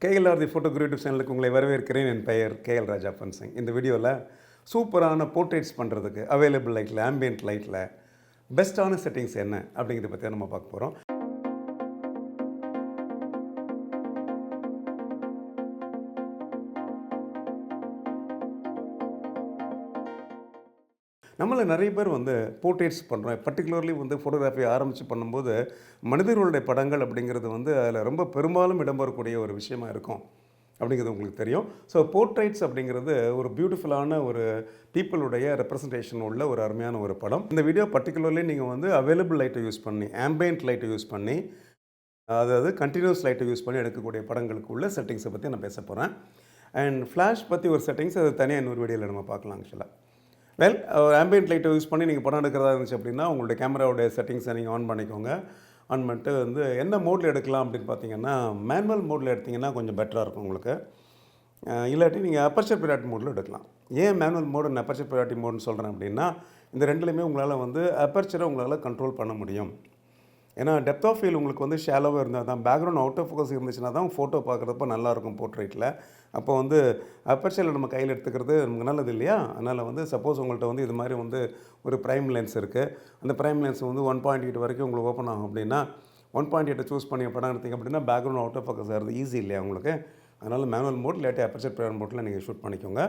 KLR the photo creative சேனலுக்கு உங்களை வரவேற்கிறேன். என் பெயர் கேஎல் ராஜா பன்சிங். இந்த வீடியோவில் சூப்பரான போர்ட்ரேட்ஸ் பண்ணுறதுக்கு அவைலபிள் லைட்டில், ஆம்பியன்ட் லைட்டில் பெஸ்ட்டான செட்டிங்ஸ் என்ன அப்படிங்கிறத பற்றி நம்ம பார்க்க போகிறோம். நம்மள நிறைய பேர் போர்ட்ரேட்ஸ் பண்ணுறோம். பர்டிகுலர்லி ஃபோட்டோகிராஃபி ஆரம்பித்து பண்ணும்போது மனிதர்களுடைய படங்கள் அப்படிங்கிறது அதில் ரொம்ப பெரும்பாலும் இடம்பெறக்கூடிய ஒரு விஷயமா இருக்கும் அப்படிங்கிறது உங்களுக்கு தெரியும். ஸோ போர்ட்ரேட்ஸ் அப்படிங்கிறது ஒரு பியூட்டிஃபுல்லான ஒரு பீப்புளுடைய ரெப்ரசன்டேஷன் உள்ள ஒரு அருமையான ஒரு படம். இந்த வீடியோ பர்டிகுலர்லி நீங்கள் அவைலபிள் லைட்டை யூஸ் பண்ணி, ஆம்பியன்ட் லைட்டை யூஸ் பண்ணி, அதாவது கண்டினியூஸ் லைட்டை யூஸ் பண்ணி எடுக்கக்கூடிய படங்களுக்கு உள்ள செட்டிங்ஸை பற்றி நான் பேச போகிறேன். அண்ட் ஃப்ளாஷ் பற்றி ஒரு செட்டிங்ஸ் அது தனியாக இன்னொரு வீடியோவில் நம்ம பார்க்கலாம். ஆக்சுவலாக ஒரு ஆம்பியன்ட் லைட்டை யூஸ் பண்ணி நீங்கள் படம் எடுக்கிறதா இருந்துச்சு அப்படின்னா உங்களுடைய கேமராவுடைய செட்டிங்ஸை நீங்கள் ஆன் பண்ணிக்கோங்க. ஆன் பண்ணிட்டு என்ன மோடில் எடுக்கலாம் அப்படின்னு பார்த்தீங்கன்னா, மேனுவல் மோடில் எடுத்திங்கன்னா கொஞ்சம் பெட்டராக இருக்கும் உங்களுக்கு. இல்லாட்டி நீங்கள் அப்பர்ச்சர் ப்ரையாரிட்டி மோடில் எடுக்கலாம். ஏன் மேனுவல் மோடு நான் அப்பர்ச்சர் ப்ரையாரிட்டி மோடுன்னு சொல்கிறேன் அப்படின்னா, இந்த ரெண்டுலையுமே உங்களால் அப்பர்ச்சரை உங்களால் கண்ட்ரோல் பண்ண முடியும். ஏன்னா டெப்த் ஆஃப் ஃபீல் உங்களுக்கு ஷேலோவாக இருந்தால் தான், பேக்ரவுண்ட் அவுட் ஆஃப் ஃபோக்கஸ் இருந்துச்சுன்னா தான் ஃபோட்டோ பார்க்குறப்ப நல்லாயிருக்கும் போர்ட்ரேட்டில். அப்போ அப்பர்ச்சரில் நம்ம கையில் எடுத்துக்கிறது நமக்கு நல்லது இல்லையா? அதனால் சப்போஸ் உங்கள்கிட்ட இது மாதிரி ஒரு ப்ரைம் லென்ஸ் இருக்குது. அந்த ப்ரைம் லென்ஸ் 1.8 வரைக்கும் உங்களுக்கு ஓப்பன் ஆகும் அப்படின்னா 1.8 சூஸ் பண்ணி படம் எடுத்திங்க அப்படின்னா பேக்ரவுண்ட் அவுட் ஆஃப் ஃபோக்கஸ் ஆகிறது ஈஸி இல்லையா உங்களுக்கு? அதனால் மேனுவல் மோட் இல்லாட்டி அப்பர்ச்சர் ப்ரையாரிட்டி மோட்டில் நீங்கள் ஷூட் பண்ணிக்கோங்க.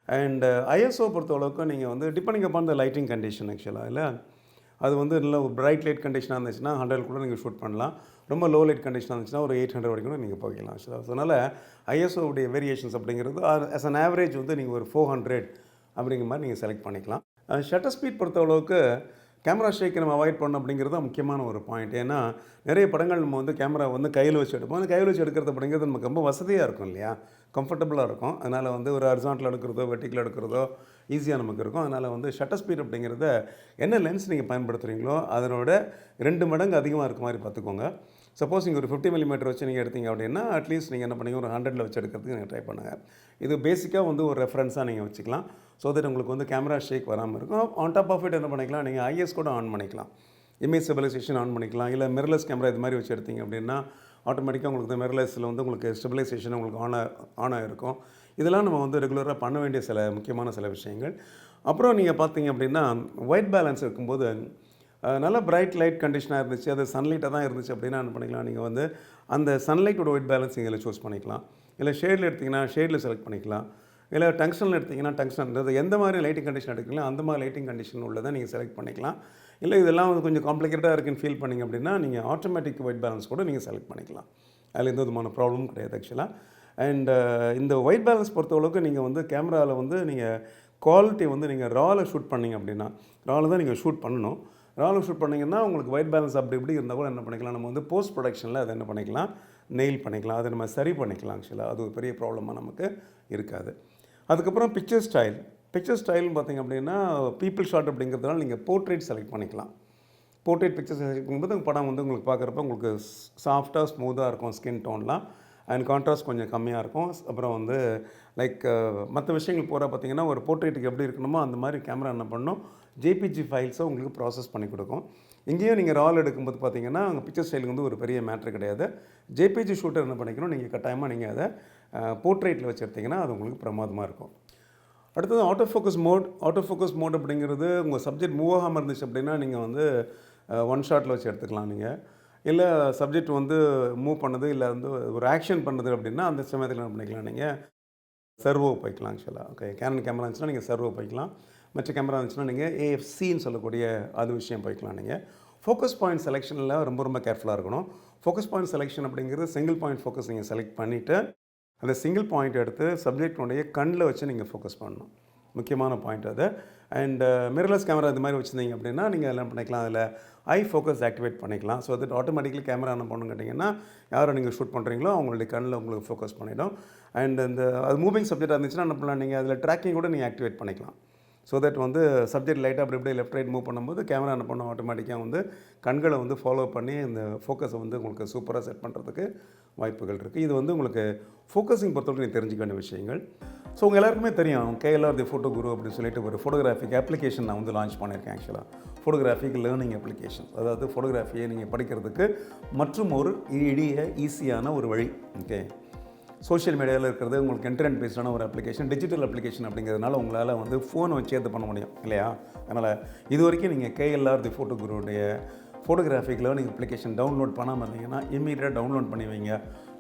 அண்ட் ஐஎஸ்ஓ பொறுத்தளவுக்கு நீங்கள் depending upon the lighting condition ஆக்சுவலாக இல்லை, அது நல்ல ஒரு பிரைட் லைட் கண்டிஷனாக இருந்துச்சுன்னா 100 கூட நீங்கள் ஷூட் பண்ணலாம். ரொம்ப லோ லைட் கண்டிஷனாக இருந்துச்சுன்னா ஒரு 800 வரைக்கும் கூட நீங்கள் போய்க்கலாம். ஸோ அதனால் ஐஎஸ்ஓடைய வேரியேஷன்ஸ் அப்படிங்கிறது ஆஸ் அன் ஆவரேஜ் நீங்கள் ஒரு 400 அப்படிங்கிற மாதிரி நீங்கள் செலக்ட் பண்ணிக்கலாம். ஷட்டர் ஸ்பீட் பொறுத்தளவுக்கு கேமரா ஷேக்கை நம்ம அவாய்ட் பண்ணணும் அப்படிங்கிறது தான் முக்கியமான ஒரு பாயிண்ட். ஏன்னா நிறைய படங்கள் நம்ம கேமரா கையில் வச்சு எடுப்போம். அந்த கையில் வச்சு எடுக்கிறது அப்படிங்கிறது நமக்கு ரொம்ப வசதியாக இருக்கும் இல்லையா, கம்ஃபர்டபுளாக இருக்கும். அதனால் ஒரு ஹரிசாண்டல் எடுக்கிறதோ வெர்டிக்கல் எடுக்கிறதோ ஈஸியாக நமக்கு இருக்கும். அதனால் ஷட்டர் ஸ்பீட் அப்படிங்கிறத என்ன லென்ஸ் நீங்கள் பயன்படுத்துகிறீங்களோ அதனோட 2 மடங்கு அதிகமாக இருக்க மாதிரி பார்த்துக்கோங்க. சப்போஸ் நீங்கள் ஒரு 50 mm வச்சு நீங்கள் எடுத்தீங்க அப்படின்னா அட்லீஸ்ட் நீங்கள் என்ன பண்ணீங்க, ஒரு 100ல் வச்சு எடுக்கிறதுக்கு நீங்கள் ட்ரை பண்ணுங்கள். இது பேசிக்காக ஒரு ரெஃபரன்ஸாக நீங்கள் வச்சுக்கலாம். ஸோ தட் உங்களுக்கு கேமரா ஷேக் வராமல் இருக்கும். ஆன் டாப் ஆஃப் இட் என்ன பண்ணிக்கலாம், நீங்கள் ஐஎஸ் கூட ஆன் பண்ணிக்கலாம், இமேஜ் ஸ்டெபிலைசேஷன் ஆன் பண்ணிக்கலாம். இல்லை மிரர்லெஸ் கேமரா இது மாதிரி வச்சு எடுத்தீங்க அப்படின்னா ஆட்டோமேட்டிக்காக உங்களுக்கு மிரர்லெஸில் உங்களுக்கு ஸ்டெபிலைசேஷன் உங்களுக்கு ஆனாக இருக்கும். இதெல்லாம் நம்ம ரெகுலராக பண்ண வேண்டிய முக்கியமான சில விஷயங்கள். அப்புறம் நீங்கள் பார்த்தீங்க அப்படின்னா ஒயிட் பேலன்ஸ் இருக்கும்போது நல்ல பிரைட் லைட் கண்டிஷனாக இருந்துச்சு, அது சன்லைட்டாக தான் இருந்துச்சு அப்படின்னா என்ன பண்ணிக்கலாம், நீங்கள் அந்த சன்லைட்டோட ஒயிட் பேலன்ஸ் நீங்கள் சூஸ் பண்ணிக்கலாம். இல்லை ஷேடில் எடுத்திங்கன்னா ஷேடில் செலக்ட் பண்ணிக்கலாம். இல்லை டங்ஸ்டனில் எடுத்திங்கன்னா டங்ஸ்டன்றது எந்த மாதிரி லைட்டிங் கண்டிஷன் எடுக்கிறீங்களோ அந்த மாதிரி லைட்டிங் கண்டிஷன் உள்ளதை நீங்கள் செலக்ட் பண்ணிக்கலாம். இல்லை இதெல்லாம் கொஞ்சம் காம்ப்ளிகேட்டாக இருக்குன்னு ஃபீல் பண்ணிங்க அப்படின்னா நீங்கள் ஆட்டோமேட்டிக் ஒயிட் பேலன்ஸ் கூட நீங்கள் செலக்ட் பண்ணிக்கலாம். அதில் எந்த விதமான ப்ராப்ளமும் கிடையாது ஆக்சுவலாக. அண்ட் இந்த ஒயிட் பேலன்ஸ் பொறுத்தளவுக்கு நீங்கள் கேமராவில் நீங்கள் குவாலிட்டி நீங்கள் ராவில் ஷூட் பண்ணிங்க அப்படின்னா, ராவில் தான் நீங்கள் ஷூட் பண்ணணும். ராவில் ஷூட் பண்ணிங்கன்னா உங்களுக்கு ஒயிட் பேலன்ஸ் அப்படி இப்படி இருந்தால் கூட என்ன பண்ணிக்கலாம், நம்ம போஸ்ட் ப்ரொடக்ஷனில் அதை என்ன பண்ணிக்கலாம், நெயில் பண்ணிக்கலாம், அதை நம்ம சரி பண்ணிக்கலாம். ஆக்சுவலாக அது ஒரு பெரிய ப்ராப்ளமாக நமக்கு இருக்காது. அதுக்கப்புறம் பிக்சர் ஸ்டைல்னு பார்த்திங்க அப்படின்னா பீப்புள் ஷாட் அப்படிங்கிறதுனால நீங்கள் போர்ட்ரேட் செலக்ட் பண்ணிக்கலாம். போர்ட்ரேட் பிக்சர் செலக்ட் பண்ணும்போது படம் உங்களுக்கு பார்க்குறப்ப உங்களுக்கு சாஃப்டாக ஸ்மூத்தாக இருக்கும் ஸ்கின் டோன்லாம். அண்ட் கான்ட்ராஸ்ட் கொஞ்சம் கம்மியாக இருக்கும். அப்புறம் லைக் மற்ற விஷயங்கள் போகிற பார்த்திங்கன்னா ஒரு போர்ட்ரேட்டுக்கு எப்படி இருக்கணுமோ அந்த மாதிரி கேமரா என்ன பண்ணணும், ஜேபிஜி ஃபைல்ஸை உங்களுக்கு ப்ராசஸ் பண்ணி கொடுக்கும். இங்கேயும் நீங்கள் ரால் எடுக்கும்போது பார்த்தீங்கன்னா அங்கே பிக்சர் ஸ்டைலுக்கு ஒரு பெரிய மேட்ரு கிடையாது. ஜேபிஜி ஷூட்டர் என்ன பண்ணிக்கணும், நீங்கள் கட்டாயமாக நீங்கள் அதை போர்ட்ரேட்டில் வச்சு எடுத்திங்கன்னா அது உங்களுக்கு பிரமாதமாக இருக்கும். அடுத்தது ஆட்டோ ஃபோக்கஸ் மோட் அப்படிங்கிறது உங்கள் சப்ஜெக்ட் மூவ் ஆகாமல் இருந்துச்சு அப்படின்னா நீங்கள் ஒன் ஷாட்டில் வச்சு எடுத்துக்கலாம். நீங்கள் இல்லை சப்ஜெக்ட் மூவ் பண்ணுது, இல்லை ஒரு ஆக்ஷன் பண்ணுது அப்படின்னா அந்த சமயத்தில் என்ன பண்ணிக்கலாம், நீங்கள் சர்வோ போய்க்கலாம். ஆக்சுவலாக ஓகே, கேனன் கேமரா இருந்துச்சுன்னா நீங்கள் சர்வோ போய்க்கலாம். மற்ற கேமரா இருந்துச்சுன்னா நீங்கள் ஏஎஃப்சின்னு சொல்லக்கூடிய அது விஷயம் போய்க்கலாம். நீங்கள் ஃபோக்கஸ் பாயிண்ட் செலெக்ஷனில் ரொம்ப ரொம்ப கேர்ஃபுல்லாக இருக்கணும். ஃபோக்கஸ் பாயிண்ட் செலெக்ஷன் அப்படிங்கிறது சிங்கிள் பாயிண்ட் ஃபோக்கஸ் நீங்கள் செலக்ட் பண்ணிவிட்டு அந்த சிங்கிள் பாயிண்ட் எடுத்து சப்ஜெக்டினுடைய கண்ணில் வச்சு நீங்கள் ஃபோக்கஸ் பண்ணணும். முக்கியமான பாயிண்ட் அது. அண்ட் மிரர்லெஸ் கேமரா இது மாதிரி வச்சுருந்தீங்க அப்படின்னா நீங்கள் என்ன பண்ணிக்கலாம், அதில் ஐ ஃபோக்கஸ் ஆக்டிவேட் பண்ணிக்கலாம். ஸோ அது ஆட்டோமேட்டிக்கலி கேமரா என்ன பண்ணணும்னு கேட்டிங்கன்னா யாரை நீங்கள் ஷூட் பண்ணுறீங்களோ அவங்களுடைய கண்ணில் உங்களுக்கு ஃபோக்கஸ் பண்ணிவிடும். அண்ட் அது மூவிங் சப்ஜெக்டாக இருந்துச்சுன்னா என்ன பண்ணலாம், நீங்கள் அதில் ட்ராக்கிங் கூட நீங்கள் ஆக்டிவேட் பண்ணிக்கலாம். ஸோ தட் சப்ஜெக்ட் லைட்டாக அப்படி இப்படி லெஃப்ட் ரைட் மூவ் பண்ணும்போது கேமரா என்ன பண்ணும், ஆட்டோமேட்டிக்காக கண்களை ஃபாலோ பண்ணி இந்த ஃபோக்கஸை உங்களுக்கு சூப்பராக செட் பண்ணுறதுக்கு வாய்ப்புகள் இருக்குது. இது உங்களுக்கு ஃபோக்கஸிங் பொறுத்தவரைக்கும் நீங்கள் தெரிஞ்சுக்க வேண்டிய விஷயங்கள். ஸோ உங்கள் எல்லாருக்குமே தெரியும் கேஎல்ஆர் தி ஃபோட்டோ குரு அப்படின்னு சொல்லிட்டு ஒரு ஃபோட்டோகிராஃபிக் அப்ளிகேஷன் நான் லான்ச் பண்ணியிருக்கேன். ஆக்சுவலாக ஃபோட்டோகிராஃபிக் லேர்னிங் அப்ளிகேஷன், அதாவது ஃபோட்டோகிராஃபியை நீங்கள் படிக்கிறதுக்கு மற்றும் ஒரு எளிய ஈஸியான ஒரு வழி. ஓகே, சோஷியல் மீடியாவில் இருக்கிறது உங்களுக்கு இன்டர்நெட் பேஸ்டான ஒரு அப்ளிகேஷன், டிஜிட்டல் அப்ளிகேஷன் அப்படிங்கிறதுனால உங்களால் வந்து ஃபோனை வச்சு இது பண்ண முடியும் இல்லையா? அதனால் இது வரைக்கும் நீங்கள் கேஎல்ஆர் தி ஃபோட்டோ குருவுடைய ஃபோட்டோகிராஃபிக் லேர்னிங் அப்ளிகேஷன் டவுன்லோட் பண்ணாமல் இருந்தீங்கன்னா இம்மீடியட்டாக டவுன்லோட் பண்ணி வைங்க.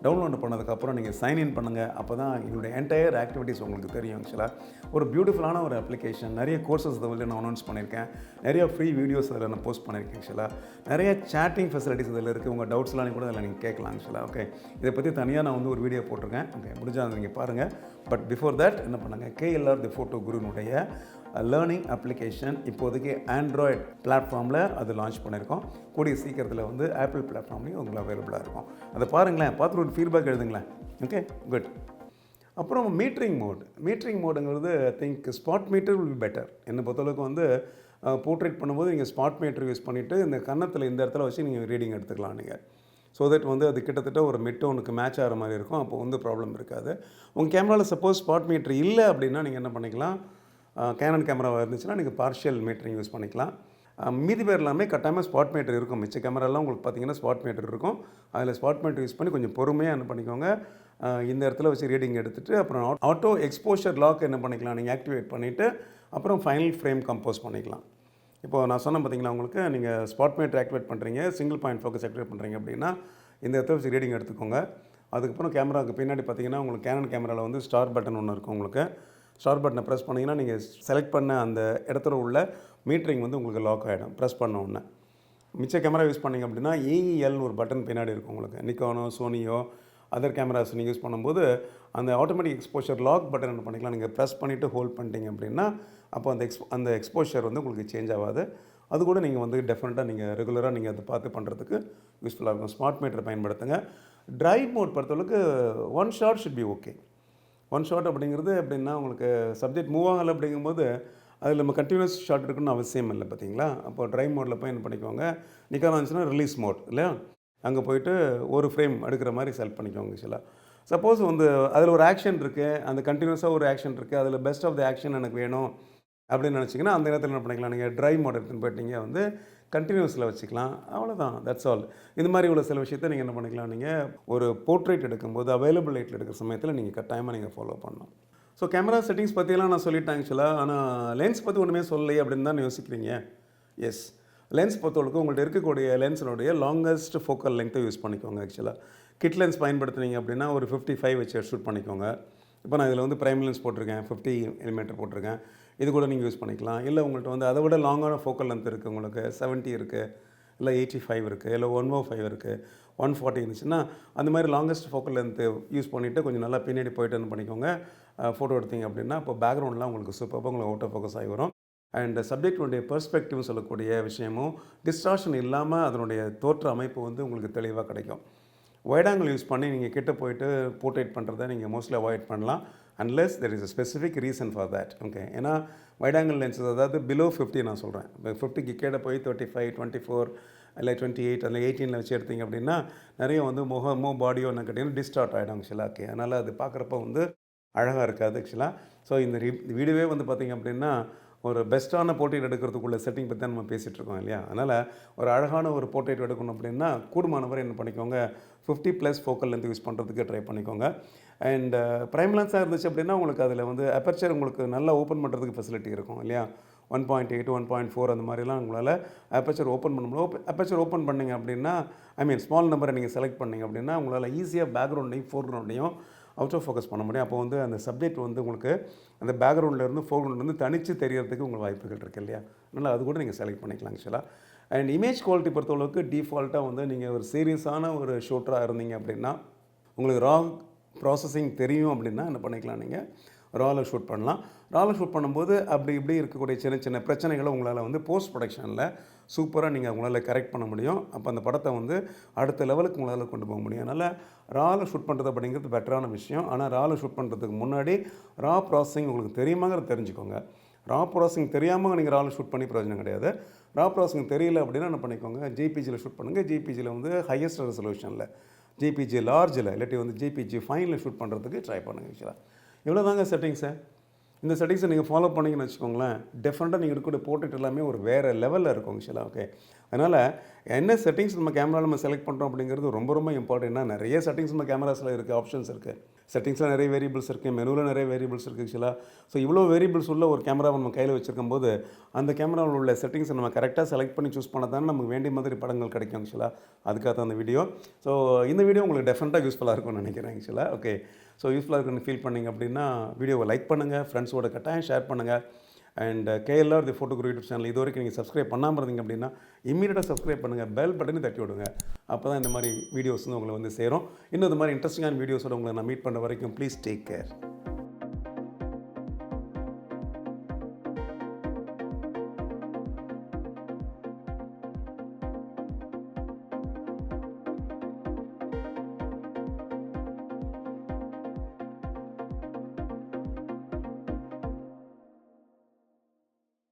டவுன்லோட் பண்ணதுக்கப்புறம் நீங்கள் சைன்இன் பண்ணுங்கள். அப்போ தான் எங்களுடைய என்டையர் ஆக்டிவிட்டீஸ் உங்களுக்கு தெரியும். ஆக்சுவலாக ஒரு பியூட்டிஃபுல்லான ஒரு அப்ளிகேஷன். நிறைய கோர்சஸ் இதில் நான் அனௌன்ஸ் பண்ணியிருக்கேன். நிறைய ஃப்ரீ வீடியோஸ் அதில் நான் போஸ்ட் பண்ணியிருக்கேன். ஆக்சுவலாக நிறைய சேட்டிங் ஃபெசிலிட்டிஸ் இதில் இருக்குது. உங்கள் டவுட்ஸ்லாம் கூட அதில் நீங்கள் கேட்கலாம். ஆக்சுவலாக ஓகே, இதை பற்றி தனியாக நான் வந்து ஒரு வீடியோ போட்டிருக்கேன். ஓகே, முடிஞ்சால் நீங்கள் பாருங்கள். பட் பிஃபோர் தட் என்ன பண்ணுங்கள், கேஎல்ஆர் தி ஃபோட்டோ குருனுடைய லேர்னிங் அப்ளிகேஷன் இப்போதைக்கு ஆண்ட்ராய்டு பிளாட்ஃபார்மில் அது லான்ச் பண்ணியிருக்கோம். கூடிய சீக்கிரத்தில் வந்து ஆப்பிள் பிளாட்ஃபார்ம்லேயும் உங்களுக்கு அவைலபிளாக இருக்கும். அதை பாருங்களேன், பார்த்துட்டு ஒரு ஃபீட்பேக் எழுதுங்களேன். Okay, good. அப்புறம் மீட்டரிங் மோடுங்கிறது I think spot meter will be better. என்னை பொறுத்தளவுக்கு வந்து போர்ட்ரேட் பண்ணும்போது நீங்கள் ஸ்பாட் மீட்டர் யூஸ் பண்ணிவிட்டு இந்த கன்னத்தில் இந்த இடத்துல வச்சு நீங்கள் ரீடிங் எடுத்துக்கலாம் நீங்கள். ஸோ தட் வந்து அது கிட்டத்தட்ட ஒரு மிட்டோனுக்கு மேட்ச் ஆகிற மாதிரி இருக்கும். அப்போ வந்து ப்ராப்ளம் இருக்காது. உங்கள் கேமராவில் சப்போஸ் ஸ்பாட் மீட்டர் இல்லை அப்படின்னா நீங்கள் என்ன பண்ணிக்கலாம், கேனன் கேமராவாக இருந்துச்சுன்னா நீங்கள் பார்ஷியல் மீட்டரிங் யூஸ் பண்ணிக்கலாம். மீதி பேர் எல்லாமே கட்டாயமாக ஸ்பாட் மீட்டர் இருக்கும். மிச்ச கேமராலாம் உங்களுக்கு பார்த்தீங்கன்னா ஸ்பாட் மீட்டர் இருக்கும். அதில் ஸ்பாட் மீட்டர் யூஸ் பண்ணி கொஞ்சம் பொறுமையாக என்ன பண்ணிக்கோங்க, இந்த இடத்துல வச்சு ரீடிங் எடுத்துகிட்டு அப்புறம் ஆட்டோ எக்ஸ்போஷர் லாக் என்ன பண்ணிக்கலாம் நீங்கள் ஆக்டிவேட் பண்ணிவிட்டு அப்புறம் ஃபைனல் ஃப்ரேம் கம்போஸ் பண்ணிக்கலாம். இப்போது நான் சொன்னேன் பார்த்தீங்களா உங்களுக்கு, நீங்கள் ஸ்பாட் மீட்டர் ஆக்டிவேட் பண்ணுறீங்க, சிங்கிள் பாயிண்ட் ஃபோக்கஸ் ஆக்டிவேட் பண்ணுறீங்க அப்படின்னா இந்த இடத்துல வச்சு ரீடிங் எடுத்துக்கோங்க. அதுக்கப்புறம் கேமராவுக்கு பின்னாடி பார்த்தீங்கன்னா உங்களுக்கு கேனன் கேமராவில் வந்து ஸ்டார் பட்டன் ஒன்று இருக்கும். உங்களுக்கு ஸ்டார் பட்டனை ப்ரெஸ் பண்ணிங்கன்னா நீங்கள் செலக்ட் பண்ண அந்த இடத்துல உள்ள மீட்டரிங் வந்து உங்களுக்கு லாக் ஆகிடும் ப்ரெஸ் பண்ண உடனே. மிச்ச கேமரா யூஸ் பண்ணிங்க அப்படின்னா ஏஇஎல்னு ஒரு பட்டன் பின்னாடி இருக்கும் உங்களுக்கு. நிக்கானோ, சோனியோ, அதர் கேமராஸ் நீங்கள் யூஸ் பண்ணும்போது அந்த ஆட்டோமேட்டிக் எக்ஸ்போஷர் லாக் பட்டன் என்ன பண்ணிக்கலாம், நீங்கள் ப்ரெஸ் பண்ணிவிட்டு ஹோல்ட் பண்ணிட்டீங்க அப்படின்னா அப்போ அந்த எக்ஸ்போஷர் வந்து உங்களுக்கு சேஞ்ச் ஆகாது. அது கூட நீங்கள் வந்து டெஃபினட்டாக நீங்கள் ரெகுலராக நீங்கள் அதை பார்த்து பண்ணுறதுக்கு யூஸ்ஃபுல்லாக இருக்கும். ஸ்மார்ட் மீட்டர் பயன்படுத்துங்க. ட்ரைவ் மோட் பொறுத்தளவுக்கு one shot should be okay. One shot அப்படிங்கிறது எப்படின்னா உங்களுக்கு சப்ஜெக்ட் மூவ் ஆகலை அப்படிங்கும்போது அதில் நம்ம கண்டினியூஸ் ஷாட் இருக்குன்னு அவசியம் இல்லை பார்த்தீங்களா. அப்போ ட்ரைவ் மோடில் போய் என்ன பண்ணிக்கோங்க, நிக்கான் இருந்துச்சுன்னா ரிலீஸ் மோட் இல்லையா, அங்கே போய்ட்டு ஒரு ஃப்ரேம் எடுக்கிற மாதிரி செலக்ட் பண்ணிக்கோங்க. ஆக்சுவலாக சப்போஸ் வந்து அதில் ஒரு ஆக்ஷன் இருக்குது, அந்த கண்டினியூஸாக ஒரு ஆக்ஷன் இருக்குது, அதில் பெஸ்ட் ஆஃப் த ஆக்ஷன் எனக்கு வேணும் அப்படின்னு நினச்சிங்கன்னா அந்த நேரத்தில் என்ன பண்ணிக்கலாம், நீங்கள் ட்ரைவ் மோட் எடுத்துன்னு போயிட்டீங்க வந்து கண்டினியூஸில் வச்சுக்கலாம். அவ்வளோதான், தட்ஸ் ஆல். இந்த மாதிரி உள்ள சில விஷயத்தை நீங்கள் என்ன பண்ணிக்கலாம், நீங்கள் ஒரு போர்ட்ரேட் எடுக்கும்போது அவைலபிள் லைட்டில் எடுக்கிற சமயத்தில் நீங்கள் கட்டாயமாக நீங்கள் ஃபாலோ பண்ணணும். ஸோ கேமரா செட்டிங்ஸ் பற்றியெல்லாம் நான் சொல்லிட்டேன் ஆக்சுவலாக. ஆனால் லென்ஸ் பற்றி ஒன்றுமே சொல்லலையே அப்படின்னு தான் யோசிக்கிறீங்க. எஸ், லென்ஸ் பொறுத்தவரைக்கும் உங்கள்கிட்ட இருக்கக்கூடிய லென்ஸினுடைய லாங்கஸ்ட் ஃபோக்கல் லென்த்தை யூஸ் பண்ணிக்கோங்க. ஆக்சுவலாக கிட் லென்ஸ் பயன்படுத்துனீங்க அப்படின்னா ஒரு 55 வச்சு ஷூட் பண்ணிக்கோங்க. இப்போ நான் இதில் வந்து பிரைம் லென்ஸ் போட்டிருக்கேன், 50 mm போட்டிருக்கேன். இது கூட நீங்கள் யூஸ் பண்ணிக்கலாம். இல்லை உங்கள்கிட்ட வந்து அதை விட லாங்கான ஃபோக்கல் லென்த் இருக்குது, உங்களுக்கு 70 இருக்குது, இல்லை 85 இருக்குது, இல்லை 105 இருக்குது, 140 இருந்துச்சுன்னா அந்த மாதிரி லாங்கஸ்ட் ஃபோக்கல் லென்த்து யூஸ் பண்ணிவிட்டு கொஞ்சம் நல்லா பின்னாடி போய்ட்டு என்ன பண்ணிக்கோங்க, ஃபோட்டோ எடுத்தீங்க அப்படின்னா இப்போ பேக்ரவுண்ட்லாம் உங்களுக்கு சூப்பராக உங்களுக்கு அவுட்டோ ஃபோக்கஸ் ஆகி வரும். அண்ட் சப்ஜெக்டுடைய பெர்ஸ்பெக்டிவ்னு சொல்லக்கூடிய விஷயமும் டிஸ்டார்ஷன் இல்லாமல் அதனுடைய தோற்ற அமைப்பு வந்து உங்களுக்கு தெளிவாக கிடைக்கும். வைட் ஆங்கிள் யூஸ் பண்ணி நீங்கள் கிட்ட போய்ட்டு போர்ட்ரேட் பண்ணுறதை நீங்கள் மோஸ்ட்லி அவாய்ட் பண்ணலாம் unless there is a specific reason for that. Okay, ஏன்னா வைட் ஆங்கிள் லென்ஸஸ் அதாவது பிலோ 50 நான் சொல்கிறேன். இப்போ 50க்கு கீழே போய் 35, 24 இல்லை 28 இல்லை 18 வச்சு எடுத்திங்க அப்படின்னா நிறைய வந்து முகமோ பாடியோ என்ன கேட்டிங்கன்னா டிஸ்டார்ட் ஆகிடும் ஆக்சுவலாக. ஓகே, அதனால் அது பார்க்குறப்ப வந்து அழகாக இருக்காது ஆக்சுவலாக. ஸோ இந்த வீடியோவே வந்து பார்த்திங்க அப்படின்னா ஒரு பெஸ்ட்டான போர்ட்ரேட் எடுக்கிறதுக்குள்ள செட்டிங் பற்றி தான் நம்ம பேசிகிட்ருக்கோம் இல்லையா. அதனால் ஒரு அழகான ஒரு போர்ட்ரேட் எடுக்கணும் அப்படின்னா கூடுமானவரை என்ன பண்ணிக்கோங்க, 50+ ஃபோக்கல் லென்த் யூஸ் பண்ணுறதுக்கு ட்ரை பண்ணிக்கோங்க. அண்ட் ப்ரைம் லென்ஸாக இருந்துச்சு அப்படின்னா உங்களுக்கு அதில் வந்து அப்பர்ச்சர் உங்களுக்கு நல்லா ஓப்பன் பண்ணுறதுக்கு ஃபெசிலிட்டி இருக்கும் இல்லையா. 1.8, 1.4 அந்த மாதிரிலாம் உங்களால் அப்பர்ச்சர் ஓப்பன் பண்ண முடியும். அப்பர்ச்சர் ஓப்பன் பண்ணிங்க அப்படின்னா ஸ்மால் நம்பரை நீங்கள் செலக்ட் பண்ணிங்க அப்படின்னா உங்களால் ஈஸியாக பேக்ரவுண்டையும் ஃபோர்க்ரவுண்டையும் அவுட் ஆஃப் ஃபோக்கஸ் பண்ண முடியும். அப்போ வந்து அந்த சப்ஜெக்ட் வந்து உங்களுக்கு அந்த பேக்ரவுண்ட்லேருந்து ஃபோர்க்ரவுண்ட்லேருந்து தனித்து தெரியறதுக்கு உங்களுக்கு வாய்ப்புகள் இருக்குது இல்லையா. அதனால் அது கூட நீங்கள் செலக்ட் பண்ணிக்கலாம் ஆக்சுவலாக. அண்ட் இமேஜ் குவாலிட்டி பொறுத்தளவுக்கு டிஃபால்ட்டாக வந்து நீங்கள் ஒரு சீரியஸான ஒரு ஷூட்டராக இருந்தீங்க அப்படின்னா உங்களுக்கு ரா ப்ராசஸிங் தெரியும் அப்படின்னா என்ன பண்ணிக்கலாம், நீங்கள் ராவில் ஷூட் பண்ணலாம். ராவில் ஷூட் பண்ணும்போது அப்படி இப்படி இருக்கக்கூடிய சின்ன சின்ன பிரச்சனைகளை உங்களால் வந்து போஸ்ட் ப்ரொடக்ஷனில் சூப்பராக நீங்கள் உங்களால் கரெக்ட் பண்ண முடியும். அப்போ அந்த படத்தை வந்து அடுத்த லெவலுக்கு உங்களால் கொண்டு போக முடியும். அதனால் ராவில் ஷூட் பண்ணுறது அப்படிங்கிறது பெட்டரான விஷயம். ஆனால் ராவில் ஷூட் பண்ணுறதுக்கு முன்னாடி ரா ப்ராசஸிங் உங்களுக்கு தெரியுமாங்கிறத தெரிஞ்சுக்கோங்க. ரா ப்ராசஸிங் தெரியாமல் நீங்கள் ராவில் ஷூட் பண்ணி பிரயோஜனம் கிடையாது. ரா ப்ராசஸிங் தெரியல அப்படின்னா என்ன பண்ணிக்கோங்க, ஜேபிஜியில் ஷூட் பண்ணுங்கள். ஜேபிஜியில் வந்து ஹையஸ்ட் ரெசல்யூஷனில், ஜேபிஜி லார்ஜில் இல்லாட்டி வந்து ஜேபிஜி ஃபைனில் ஷூட் பண்ணுறதுக்கு ட்ரை பண்ணுங்கள் ஆக்சுவலாக. இவ்வளோ தாங்க செட்டிங்ஸை. இந்த செட்டிங்ஸை நீங்கள் ஃபாலோ பண்ணிங்கன்னு வச்சுக்கோங்களேன், டெஃபினட்டாக நீங்கள் எடுக்கக்கூடிய போர்ட்ரேட் எல்லாமே ஒரு வேறு லெவலில் இருக்கும் ஆக்சுவலாக. ஓகே, அதனால் என்ன செட்டிங்ஸ் நம்ம கேமராவில் நம்ம செலக்ட் பண்ணுறோம் அப்படிங்கிறது ரொம்ப ரொம்ப இம்பார்ட்டன்ட்னா நிறைய செட்டிங்ஸ் நம்ம கேமராஸில் இருக்குது, ஆப்ஷன்ஸ் இருக்குது. செட்டிங்ஸில் நிறைய வேரியபிள்ஸ் இருக்குது, மெனுவில் நிறைய வேரியபிள்ஸ் இருக்குது ஆக்சுவலாக. ஸோ இவ்வளோ வேரியபிள்ஸ் உள்ள ஒரு கேமரா நம்ம கையில் வச்சுருக்கும் போது அந்த கேமராவில் உள்ள செட்டிங்ஸை நம்ம கரெக்டாக செலக்ட் பண்ணி சூஸ் பண்ண தானே நமக்கு வேண்டிய மாதிரி படங்கள் கிடைக்கும் ஆக்சுவலாக. அதுக்காக தான் அந்த வீடியோ. ஸோ இந்த வீடியோ உங்களுக்கு டெஃபினட்டாக யூஸ்ஃபுல்லாக இருக்கும்னு நினைக்கிறேன் ஆக்சுவலாக. ஓகே, ஸோ யூஸ்ஃபுல்லாக இருக்குன்னு ஃபீல் பண்ணிங்க அப்படின்னா வீடியோவை லைக் பண்ணுங்கள், ஃப்ரெண்ட்ஸோட கட்டாயம் ஷேர் பண்ணுங்கள். And KLR the photo Guru YouTube channel இது வரைக்கும் நீங்கள் சப்ஸ்கிரைப் பண்ணாமல் இருந்தீங்க அப்படின்னா இம்மீடியட்டாக சப்ஸ்கிரைப் பண்ணுங்கள், பெல் பட்டனை தட்டி விடுங்க. அப்போ தான் இந்த மாதிரி வீடியோஸ் வந்து உங்களை வந்து சேரும். இன்னும் இந்த மாதிரி இன்ட்ரெஸ்டிங்கான வீடியோஸோட உங்களை நான் மீட் பண்ணுற வரைக்கும் ப்ளீஸ் டேக் கேர்.